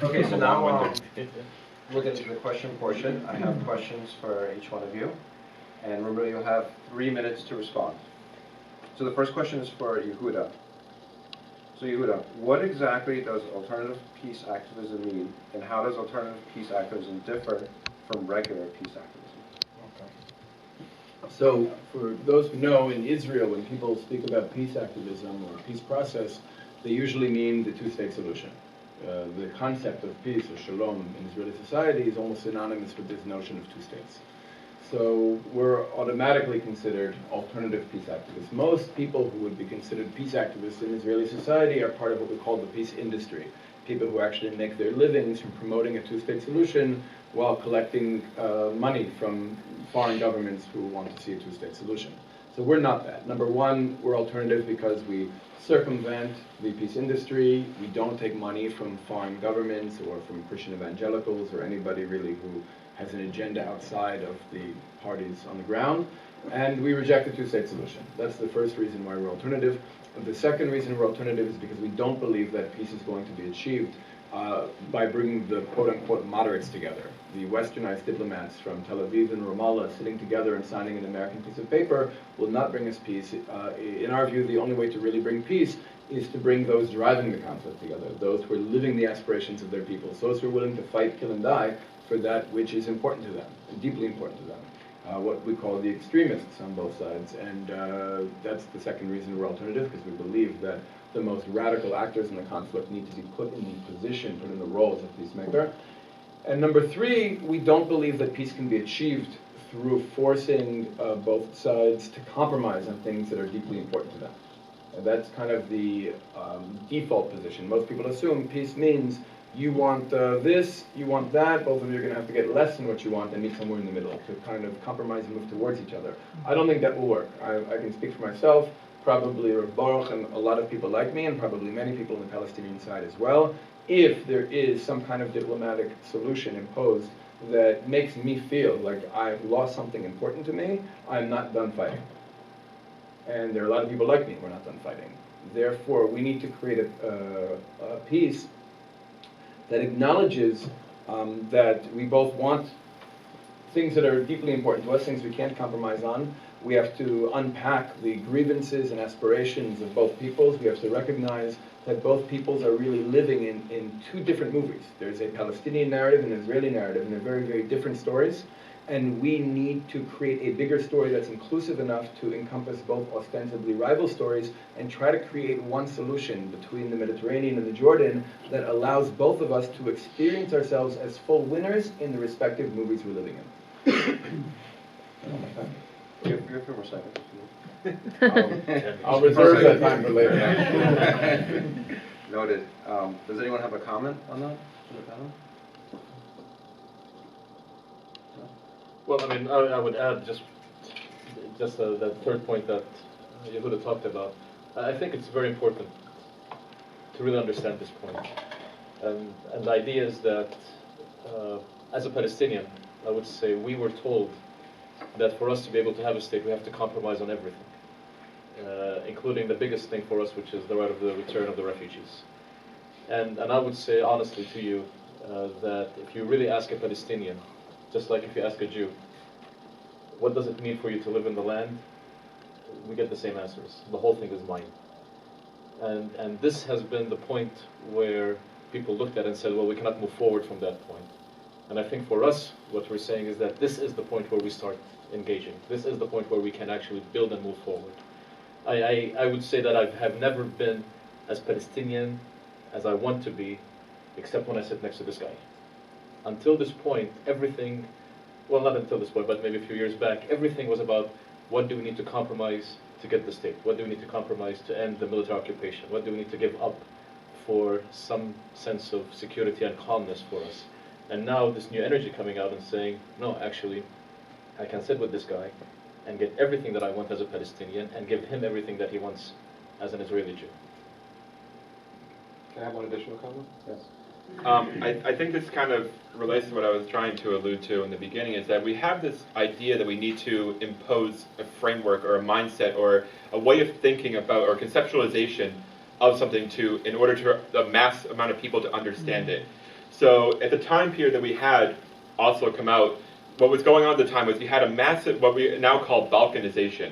Okay, so now we'll get into the question portion. I have questions for each one of you. And remember, you'll have 3 minutes to respond. So the first question is for Yehuda. So Yehuda, what exactly does alternative peace activism mean, and how does alternative peace activism differ from regular peace activism? Okay. So for those who know, in Israel, when people speak about peace activism or peace process, they usually mean the two-state solution. The concept of peace or shalom in Israeli society is almost synonymous with this notion of two states. So we're automatically considered alternative peace activists. Most people who would be considered peace activists in Israeli society are part of what we call the peace industry. People who actually make their livings from promoting a two-state solution while collecting money from foreign governments who want to see a two-state solution. So we're not that. Number one, we're alternative because we circumvent the peace industry. We don't take money from foreign governments or from Christian evangelicals or anybody really who has an agenda outside of the parties on the ground. And we reject the two-state solution. That's the first reason why we're alternative. The second reason we're alternative is because we don't believe that peace is going to be achieved by bringing the quote-unquote moderates together. The westernized diplomats from Tel Aviv and Ramallah sitting together and signing an American piece of paper will not bring us peace. In our view, the only way to really bring peace is to bring those driving the conflict together, those who are living the aspirations of their peoples, those who are willing to fight, kill, and die for that which is important to them, and deeply important to them. What we call the extremists on both sides. And that's the second reason we're alternative, because we believe that the most radical actors in the conflict need to be put in the position, put in the roles of peacemaker. And number three, we don't believe that peace can be achieved through forcing both sides to compromise on things that are deeply important to them. And that's kind of the default position. Most people assume peace means you want this, you want that, both of you are going to have to get less than what you want and meet somewhere in the middle to kind of compromise and move towards each other. I don't think that will work. I can speak for myself, probably Baruch and a lot of people like me, and probably many people on the Palestinian side as well. If there is some kind of diplomatic solution imposed that makes me feel like I've lost something important to me, I'm not done fighting. And there are a lot of people like me who are not done fighting. Therefore, we need to create a peace that acknowledges that we both want things that are deeply important to us, things we can't compromise on. We have to unpack the grievances and aspirations of both peoples. We have to recognize that both peoples are really living in two different movies. There's a Palestinian narrative and an Israeli narrative, and they're very, very different stories. And we need to create a bigger story that's inclusive enough to encompass both ostensibly rival stories and try to create one solution between the Mediterranean and the Jordan that allows both of us to experience ourselves as full winners in the respective movies we're living in. You have 3 more seconds. I'll reserve that time for later. Noted. Does anyone have a comment on that? Well, I mean, I would add just that third point that Yehuda talked about. I think it's very important to really understand this point. And the idea is that, as a Palestinian, I would say we were told that for us to be able to have a state, we have to compromise on everything, including the biggest thing for us, which is the right of the return of the refugees. And I would say honestly to you that if you really ask a Palestinian, just like if you ask a Jew, what does it mean for you to live in the land? We get the same answers. The whole thing is mine. And this has been the point where people looked at it and said, well, we cannot move forward from that point. And I think for us, what we're saying is that this is the point where we start engaging. This is the point where we can actually build and move forward. I would say that I have never been as Palestinian as I want to be, except when I sit next to this guy. Until this point, everything, well, not until this point, but maybe a few years back, everything was about what do we need to compromise to get the state? What do we need to compromise to end the military occupation? What do we need to give up for some sense of security and calmness for us? And now this new energy coming out and saying, no, actually, I can sit with this guy and get everything that I want as a Palestinian and give him everything that he wants as an Israeli Jew. Can I have one additional comment? Yes. I think this kind of relates to what I was trying to allude to in the beginning, is that we have this idea that we need to impose a framework or a mindset or a way of thinking about or conceptualization of something in order to a mass amount of people to understand it. So at the time period that we had Oslo come out, what was going on at the time was you had a massive, what we now call Balkanization.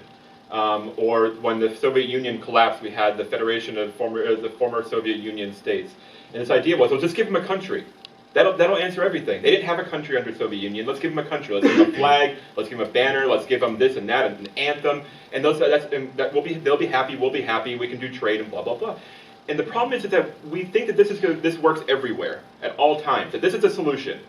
Or when the Soviet Union collapsed, we had the Federation of the former Soviet Union states. And this idea was, well, just give them a country. That'll answer everything. They didn't have a country under the Soviet Union. Let's give them a country. Let's give them a flag. Let's give them a banner. Let's give them this and that, and an anthem. And they'll be happy. We'll be happy. We can do trade and blah blah blah. And the problem is that we think that this works everywhere at all times. That this is a solution.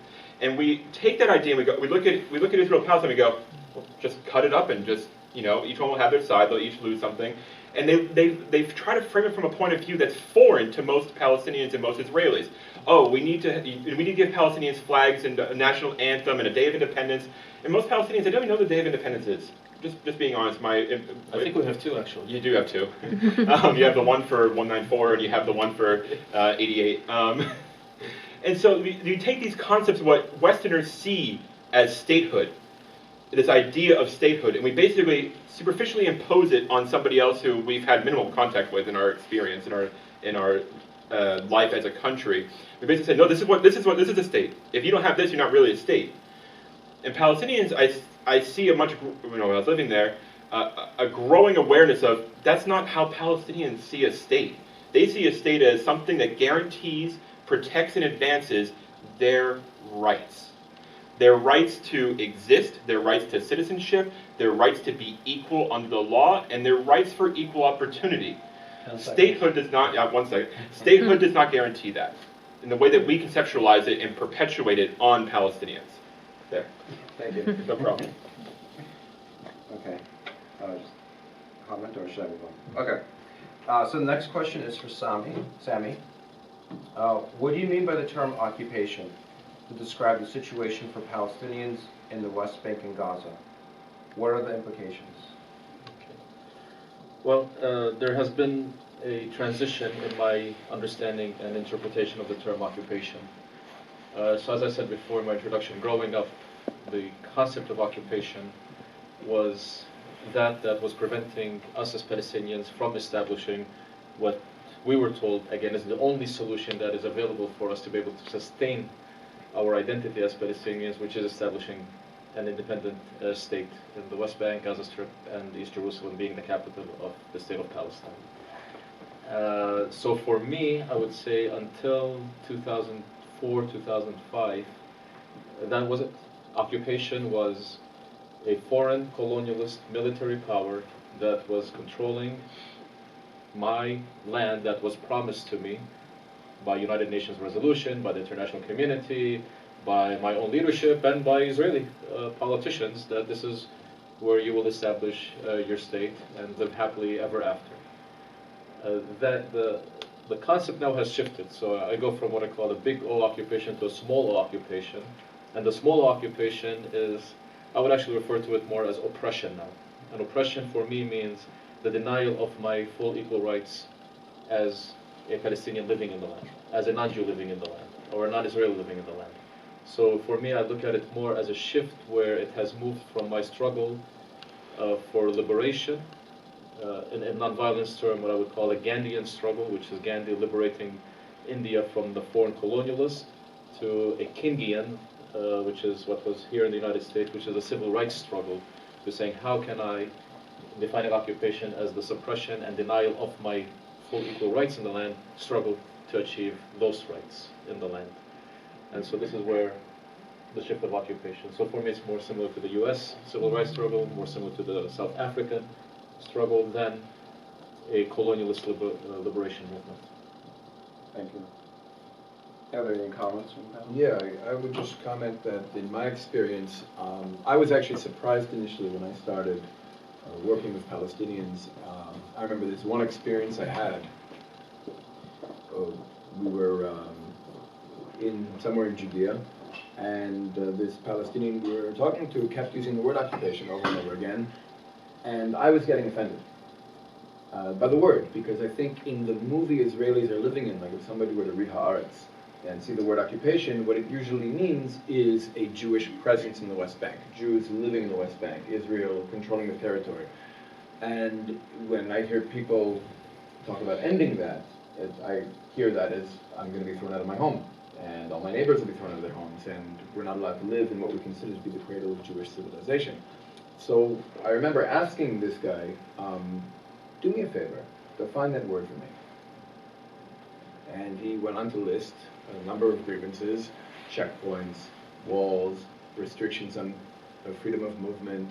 And we take that idea and we look at Israel and Palestine and we go, well, just cut it up and just, each one will have their side. They'll each lose something. And they've tried to frame it from a point of view that's foreign to most Palestinians and most Israelis. Oh, we need to give Palestinians flags and a national anthem and a day of independence. And most Palestinians, they don't even know what the Day of Independence is. Just being honest, I think we have two actually. You do have two. You have the one for 194 and you have the one for 88. And so you take these concepts of what Westerners see as statehood, this idea of statehood, and we basically superficially impose it on somebody else who we've had minimal contact with in our experience, in our life as a country. We basically say, no, this is a state. If you don't have this, you're not really a state. And Palestinians, I see when I was living there, a growing awareness of that's not how Palestinians see a state. They see a state as something that guarantees, protects, and advances their rights. Their rights to exist, their rights to citizenship, their rights to be equal under the law, and their rights for equal opportunity. Statehood does not, Statehood does not guarantee that in the way that we conceptualize it and perpetuate it on Palestinians. There. Thank you. No problem. Okay. Comment or should I move on? Okay. So the next question is for Sami. What do you mean by the term occupation to describe the situation for Palestinians in the West Bank and Gaza? What are the implications? Okay. Well, there has been a transition in my understanding and interpretation of the term occupation. So as I said before in my introduction, growing up, the concept of occupation was that was preventing us as Palestinians from establishing what we were told, again, is the only solution that is available for us to be able to sustain our identity as Palestinians, which is establishing an independent state in the West Bank, Gaza Strip, and East Jerusalem being the capital of the state of Palestine. So for me, I would say until 2004, 2005, that was it. Occupation was a foreign colonialist military power that was controlling my land that was promised to me by United Nations resolution, by the international community, by my own leadership, and by Israeli politicians, that this is where you will establish your state and live happily ever after. That the concept now has shifted. So I go from what I call a big O occupation to a small O occupation. And the small O occupation is, I would actually refer to it more as oppression now. And oppression for me means the denial of my full equal rights as a Palestinian living in the land, as a non-Jew living in the land, or a non-Israeli living in the land. So for me, I look at it more as a shift where it has moved from my struggle for liberation, in a non-violence term, what I would call a Gandhian struggle, which is Gandhi liberating India from the foreign colonialists, to a Kingian, which is what was here in the United States, which is a civil rights struggle, to saying how can I define an occupation as the suppression and denial of my full equal rights in the land, struggle to achieve those rights in the land. And so this is where the shift of occupation. So for me it's more similar to the US civil rights struggle, more similar to the South African struggle than a colonialist liberation movement. Thank you. Are there any comments from that? Yeah, I would just comment that in my experience, I was actually surprised initially when I started working with Palestinians. I remember this one experience I had. We were somewhere in Judea, and this Palestinian we were talking to kept using the word occupation over and over again, and I was getting offended by the word, because I think in the movie Israelis are living in, like if somebody were to read Haaretz and see the word occupation, what it usually means is a Jewish presence in the West Bank, Jews living in the West Bank, Israel controlling the territory. And when I hear people talk about ending that, I hear that as I'm going to be thrown out of my home. and all my neighbors will be thrown out of their homes, and we're not allowed to live in what we consider to be the cradle of Jewish civilization. So I remember asking this guy, do me a favor, define that word for me. And he went on to list a number of grievances, checkpoints, walls, restrictions on freedom of movement,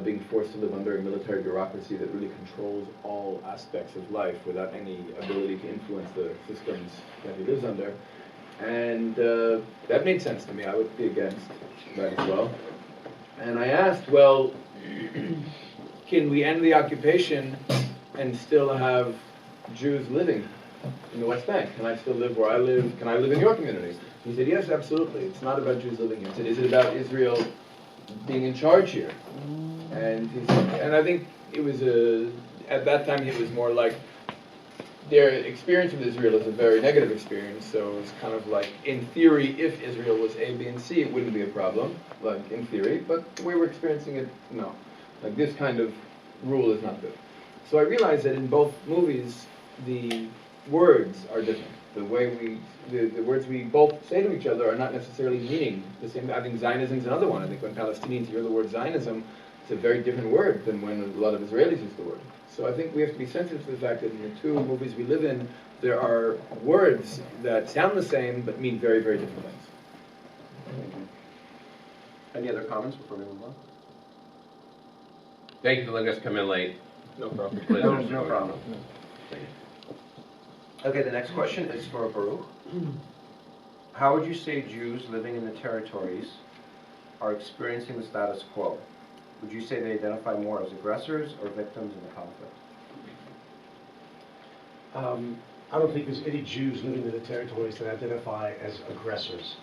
being forced to live under a military bureaucracy that really controls all aspects of life without any ability to influence the systems that he lives under. And that made sense to me. I would be against that as well. And I asked, well, can we end the occupation and still have Jews living in the West Bank? Can I still live where I live? Can I live in your community? He said, yes, absolutely. It's not about Jews living here. He said, is it about Israel being in charge here? And he said, and I think it was at that time it was more like their experience with Israel is a very negative experience. So it's kind of like, in theory, if Israel was A, B, and C, it wouldn't be a problem, like in theory. But the way we're experiencing it, no. Like this kind of rule is not good. So I realized that in both movies, the words are different. The way the words we both say to each other are not necessarily meaning the same. I think Zionism is another one. I think when Palestinians hear the word Zionism, it's a very different word than when a lot of Israelis use the word. So I think we have to be sensitive to the fact that in the two movies we live in, there are words that sound the same but mean very, very different things. Any other comments before we move on? Thank you for letting us come in late. No problem. No problem. Okay, the next question is for Baruch. How would you say Jews living in the territories are experiencing the status quo? Would you say they identify more as aggressors or victims in the conflict? I don't think there's any Jews living in the territories that identify as aggressors.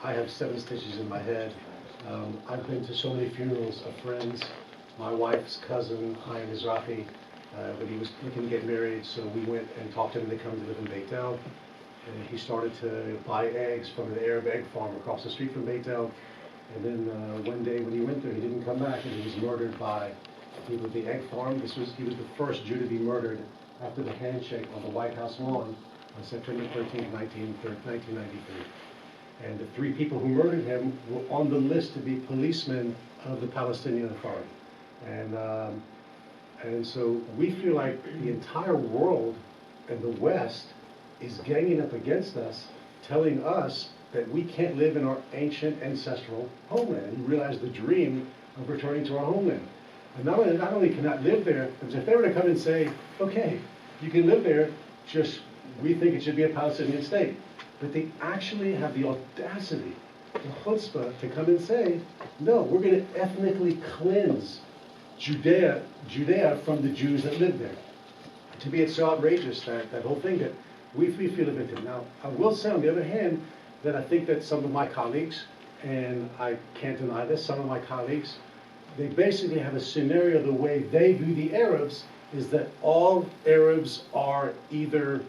I have 7 stitches in my head. I've been to so many funerals of friends. My wife's cousin, Chaim Mizrahi, when he was looking to get married, so we went and talked to him to come to live in Beit. And he started to buy eggs from an Arab egg farm across the street from Beit. And then one day when he went there, he didn't come back, and he was murdered by people at the egg farm. He was the first Jew to be murdered after the handshake on the White House lawn on September 13, 1993. And the 3 people who murdered him were on the list to be policemen of the Palestinian Authority. And so we feel like the entire world and the West is ganging up against us, telling us that we can't live in our ancient ancestral homeland and realize the dream of returning to our homeland. And not only can I live there, but if they were to come and say, okay, you can live there, just we think it should be a Palestinian state. But they actually have the audacity, the chutzpah, to come and say, no, we're going to ethnically cleanse Judea from the Jews that live there. To me, it's so outrageous, that whole thing, that we feel a victim. Now, I will say, on the other hand, that I think that some of my colleagues, and I can't deny this, some of my colleagues, they basically have a scenario, the way they view the Arabs, is that all Arabs are either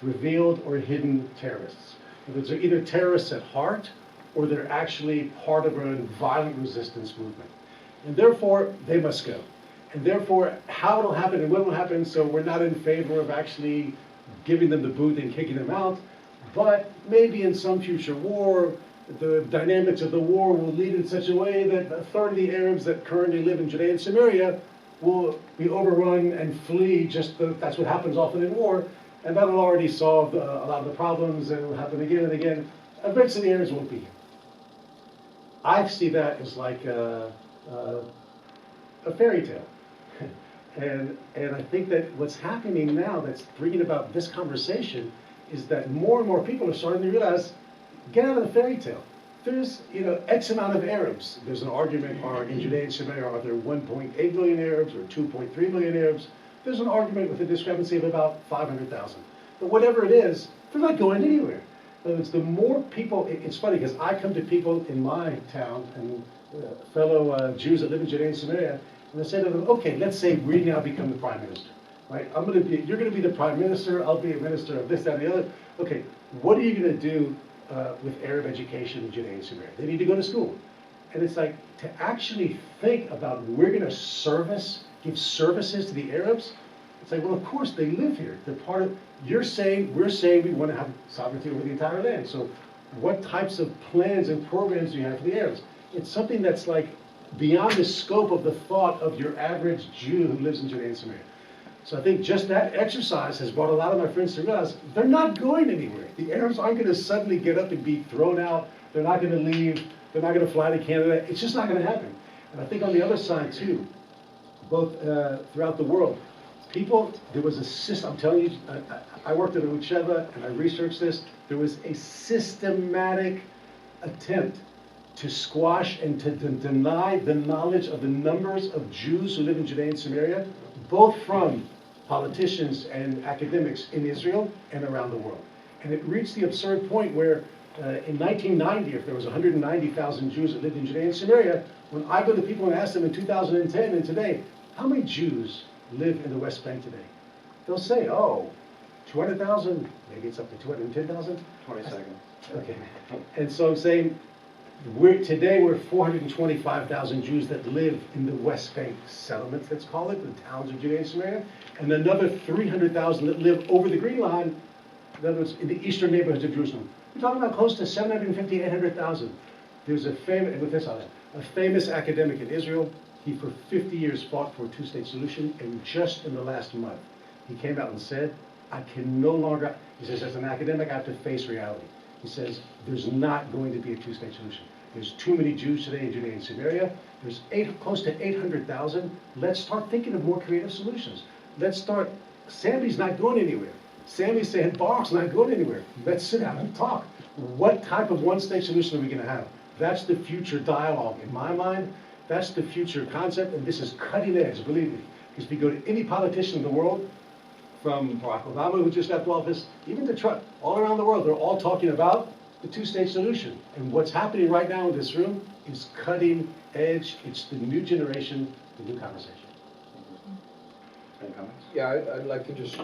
revealed or hidden terrorists. They're either terrorists at heart, or they're actually part of a violent resistance movement. And therefore, they must go. And therefore, how it'll happen and when it'll happen, so we're not in favor of actually giving them the boot and kicking them out, but maybe in some future war, the dynamics of the war will lead in such a way that a third of the Arabs that currently live in Judea and Samaria will be overrun and flee. That's what happens often in war, and that'll already solve a lot of the problems, and it'll happen again and again. Eventually, the Arabs won't be here. I see that as like a fairy tale. And I think that what's happening now that's bringing about this conversation is that more and more people are starting to realize, get out of the fairy tale. There's, X amount of Arabs. There's an argument, in Judea and Samaria, are there 1.8 million Arabs or 2.3 million Arabs? There's an argument with a discrepancy of about 500,000. But whatever it is, they're not going anywhere. In other words, the more people, it's funny because I come to people in my town and fellow Jews that live in Judea and Samaria, and I say to them, okay, let's say we now become the prime minister, right? You're going to be the prime minister, I'll be a minister of this, that, and the other. Okay, what are you going to do with Arab education in Judea and Samaria? They need to go to school. And it's like, to actually think about we're going to give services to the Arabs, It's like, well, of course they live here. They're part of, we're saying we want to have sovereignty over the entire land. So what types of plans and programs do you have for the Arabs? It's something that's like beyond the scope of the thought of your average Jew who lives in Judea and Samaria. So I think just that exercise has brought a lot of my friends to realize they're not going anywhere. The Arabs aren't going to suddenly get up and be thrown out. They're not going to leave. They're not going to fly to Canada. It's just not going to happen. And I think on the other side too, both throughout the world, there was a system, I'm telling you, I worked at a Sheva and I researched this. There was a systematic attempt to squash and to deny the knowledge of the numbers of Jews who live in Judea and Samaria, both from politicians and academics in Israel and around the world. And it reached the absurd point where in 1990, if there was 190,000 Jews that lived in Judea and Samaria, when I go to people and ask them in 2010 and today, how many Jews live in the West Bank today? They'll say, 200,000, maybe it's up to 210,000? 20 seconds. Okay. And so I'm saying, today we're 425,000 Jews that live in the West Bank settlements, let's call it, the towns of Judea and Samaria, and another 300,000 that live over the Green Line, in other words, in the eastern neighborhoods of Jerusalem. We're talking about close to 750, 800,000. There's a famous academic in Israel. He for 50 years fought for a two-state solution, and just in the last month, he came out and said, I can no longer, he says, as an academic, I have to face reality. He says, there's not going to be a two-state solution. There's too many Jews today in Judea and Samaria. There's close to 800,000. Let's start thinking of more creative solutions. Sami's not going anywhere. Sami's saying, Baruch's not going anywhere. Let's sit down and talk. What type of one-state solution are we going to have? That's the future dialogue. In my mind, that's the future concept, and this is cutting edge, believe me. Because if you go to any politician in the world, from Barack Obama, who just left office, even to Trump, all around the world, they're all talking about the two-state solution. And what's happening right now in this room is cutting edge. It's the new generation, the new conversation. Any comments? Yeah, I'd like to just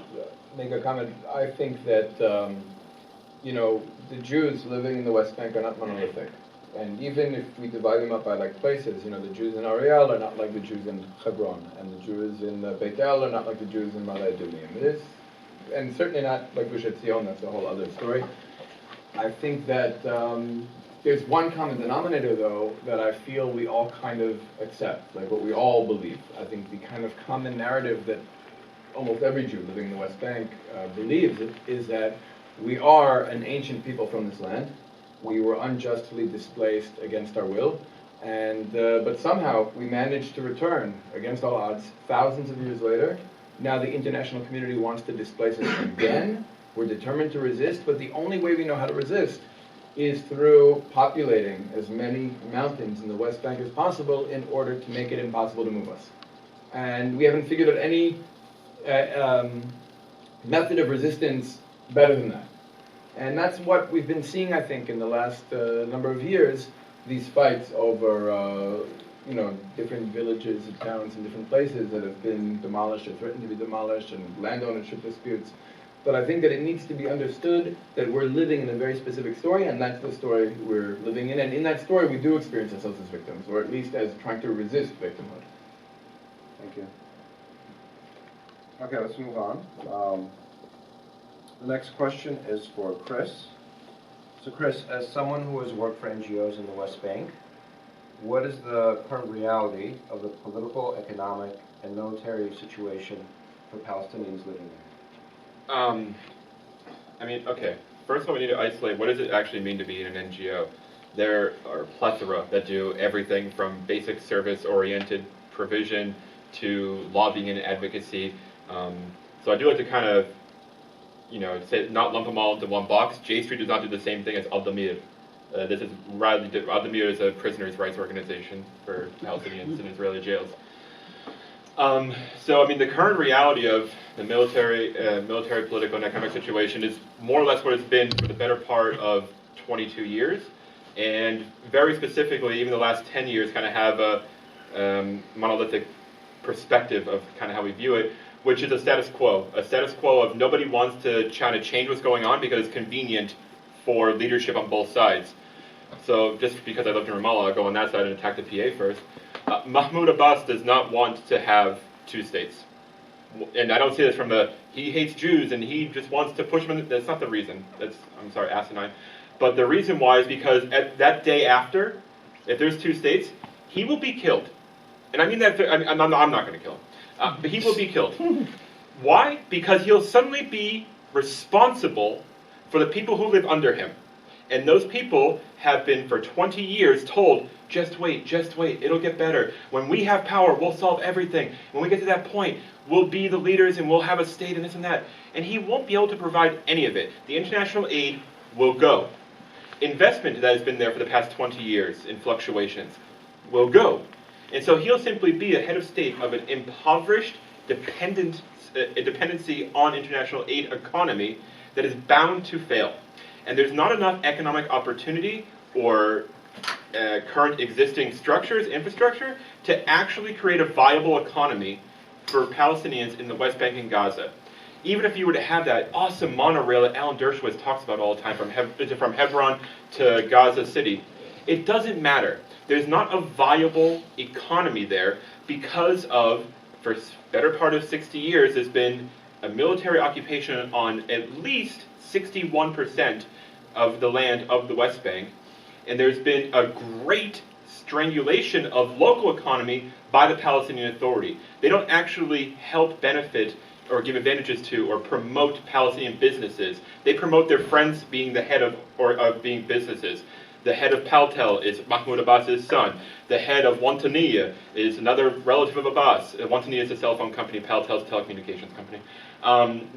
make a comment. I think that, the Jews living in the West Bank are not monolithic. And even if we divide them up by places, the Jews in Ariel are not like the Jews in Hebron, and the Jews in Beit are not like the Jews in Ramallah. It is, and certainly not like Gush Etzion. That's a whole other story. I think that there's one common denominator, though, that I feel we all kind of accept, like what we all believe. I think the kind of common narrative that almost every Jew living in the West Bank believes is that we are an ancient people from this land. We were unjustly displaced against our will, but somehow we managed to return against all odds thousands of years later. Now the international community wants to displace us again. We're determined to resist, but the only way we know how to resist is through populating as many mountains in the West Bank as possible in order to make it impossible to move us. And we haven't figured out any method of resistance better than that. And that's what we've been seeing, I think, in the last number of years, these fights over, different villages and towns in different places that have been demolished or threatened to be demolished, and land ownership disputes. But I think that it needs to be understood that we're living in a very specific story, and that's the story we're living in. And in that story, we do experience ourselves as victims, or at least as trying to resist victimhood. Thank you. Okay, let's move on. The next question is for Chris. So Chris, as someone who has worked for NGOs in the West Bank, what is the current reality of the political, economic, and military situation for Palestinians living there? Okay. First of all, we need to isolate what does it actually mean to be in an NGO. There are a plethora that do everything from basic service-oriented provision to lobbying and advocacy. So I do like to kind of say not lump them all into one box. J Street does not do the same thing as Al-Damir. This is rather Al-Damir is a prisoners' rights organization for Palestinians in Israeli jails. The current reality of the military, political, and economic situation is more or less what it's been for the better part of 22 years, and very specifically, even the last 10 years kind of have a monolithic perspective of kind of how we view it, which is a status quo of nobody wants to try to change what's going on because it's convenient for leadership on both sides. So just because I lived in Ramallah, I'll go on that side and attack the PA first. Mahmoud Abbas does not want to have two states. and I don't say this from he hates Jews and he just wants to push them. That's not the reason. That's, I'm sorry, asinine. But the reason why is because at that day after, if there's two states, he will be killed. And I mean that, I'm not going to kill him. But he will be killed. Why? Because he'll suddenly be responsible for the people who live under him. And those people have been for 20 years told, just wait, it'll get better. When we have power, we'll solve everything. When we get to that point, we'll be the leaders and we'll have a state and this and that. And he won't be able to provide any of it. The international aid will go. Investment that has been there for the past 20 years in fluctuations will go. And so he'll simply be a head of state of an impoverished dependency on international aid economy that is bound to fail. And there's not enough economic opportunity or current existing structures, infrastructure, to actually create a viable economy for Palestinians in the West Bank and Gaza. Even if you were to have that awesome monorail that Alan Dershowitz talks about all the time from Hebron to Gaza City, it doesn't matter. There's not a viable economy there because of, for the better part of 60 years, there's been a military occupation on at least 61% of the land of the West Bank, and there's been a great strangulation of local economy by the Palestinian Authority. They don't actually help benefit or give advantages to or promote Palestinian businesses. They promote their friends being the head of being businesses. The head of Paltel is Mahmoud Abbas's son. The head of Wantaniya is another relative of Abbas. Wantaniya is a cell phone company, Paltel's a telecommunications company.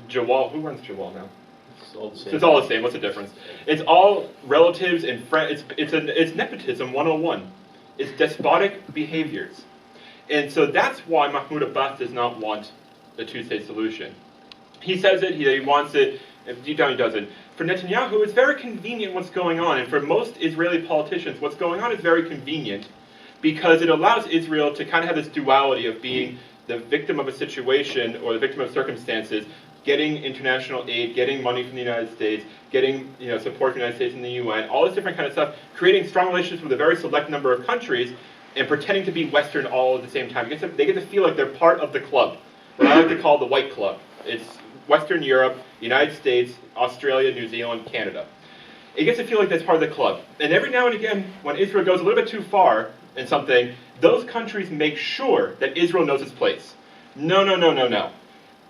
Jawal, who runs Jawal now? It's all the same. So it's all the same. What's the difference? It's all relatives and friends. It's nepotism 101. It's despotic behaviors. And so that's why Mahmoud Abbas does not want a two-state solution. He says it, he wants it, deep down he doesn't. For Netanyahu, it's very convenient what's going on, and for most Israeli politicians, what's going on is very convenient because it allows Israel to kind of have this duality of being the victim of a situation or the victim of circumstances, getting international aid, getting money from the United States, getting support from the United States and the UN, all this different kind of stuff, creating strong relationships with a very select number of countries, and pretending to be Western all at the same time. They get to feel like they're part of the club, what I like to call the White Club. It's Western Europe, United States, Australia, New Zealand, Canada. It gets to feel like that's part of the club. And every now and again, when Israel goes a little bit too far in something, those countries make sure that Israel knows its place. No.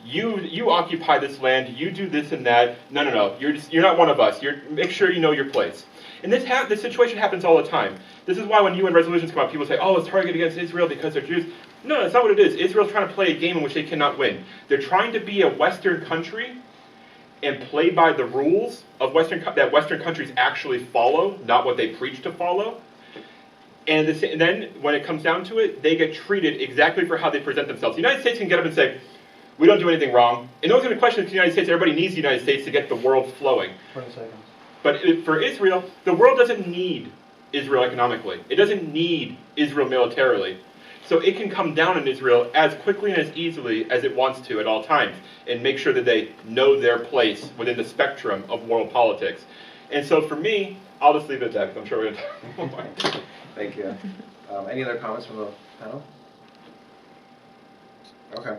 You occupy this land, you do this and that. No. You're not one of us. Make sure you know your place. And this situation happens all the time. This is why when UN resolutions come up, people say, oh, it's targeted against Israel because they're Jews. No, that's not what it is. Israel's trying to play a game in which they cannot win. They're trying to be a Western country and play by the rules of that Western countries actually follow, not what they preach to follow. And then, when it comes down to it, they get treated exactly for how they present themselves. The United States can get up and say, we don't do anything wrong. And no one's going to question the United States. Everybody needs the United States to get the world flowing. 20 seconds. But for Israel, the world doesn't need Israel economically. It doesn't need Israel militarily. So it can come down on Israel as quickly and as easily as it wants to at all times and make sure that they know their place within the spectrum of world politics. And so for me, I'll just leave it at that because I'm sure we're going to talk more. Thank you. Any other comments from the panel? Okay.